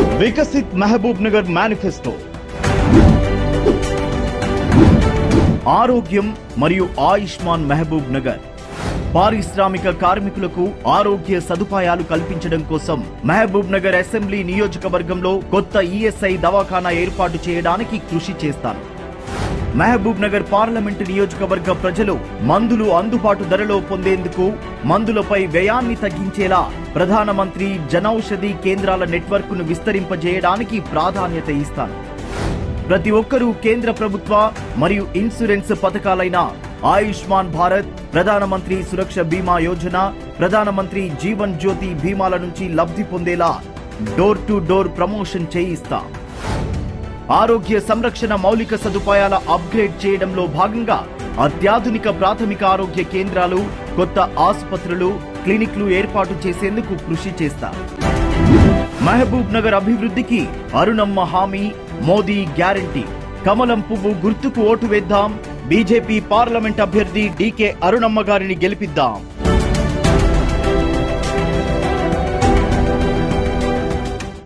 Viksit Mahabub Nagar manifesto. ఆరోగ్యం మరియు ఆయుష్మాన్ మహబూబ్ నగర్. పారిశ్రామిక కార్మికులకు ఆరోగ్య సదుపాయాలు కల్పించడం కోసం మహబూబ్ నగర్ అసెంబ్లీ నియోజకవర్గంలో కొత్త ఈఎస్ఐ దవాఖానా ఏర్పాటు చేయడానికి కృషి చేస్తాను. మహబూబ్ నగర్ పార్లమెంటు నియోజకవర్గ ప్రజలు మందులు అందుబాటు ధరలో పొందేందుకు మందులపై వ్యయాన్ని తగ్గించేలా ప్రధానమంత్రి జనౌషధి కేంద్రాల నెట్వర్క్ ను విస్తరింపజేయడానికి ప్రాధాన్యత ఇస్తాను. ప్రతి ఒక్కరూ కేంద్ర ప్రభుత్వ మరియు ఇన్సూరెన్స్ పథకాలైన ఆయుష్మాన్ భారత్, ప్రధానమంత్రి సురక్ష బీమా యోజన, ప్రధానమంత్రి జీవన్ జ్యోతి బీమాల నుంచి లబ్ధి పొందేలా డోర్ టు డోర్ ప్రమోషన్ చేయిస్తా. ఆరోగ్య సంరక్షణ మౌలిక సదుపాయాల అప్గ్రేడ్ చేయడంలో భాగంగా అత్యాధునిక ప్రాథమిక ఆరోగ్య కేంద్రాలు, కొత్త ఆసుపత్రులు, క్లినిక్లు ఏర్పాటు చేసేందుకు కృషి చేస్తా. మహబూబ్ నగర్ అభివృద్ధికి అరుణమ్మ హామీ, మోదీ గ్యారంటీ. కమలం పువ్వు గుర్తుకు ఓటు వేద్దాం. బీజేపీ పార్లమెంట్ అభ్యర్థి డీకే అరుణమ్మ గారిని గెలిపిద్దాం.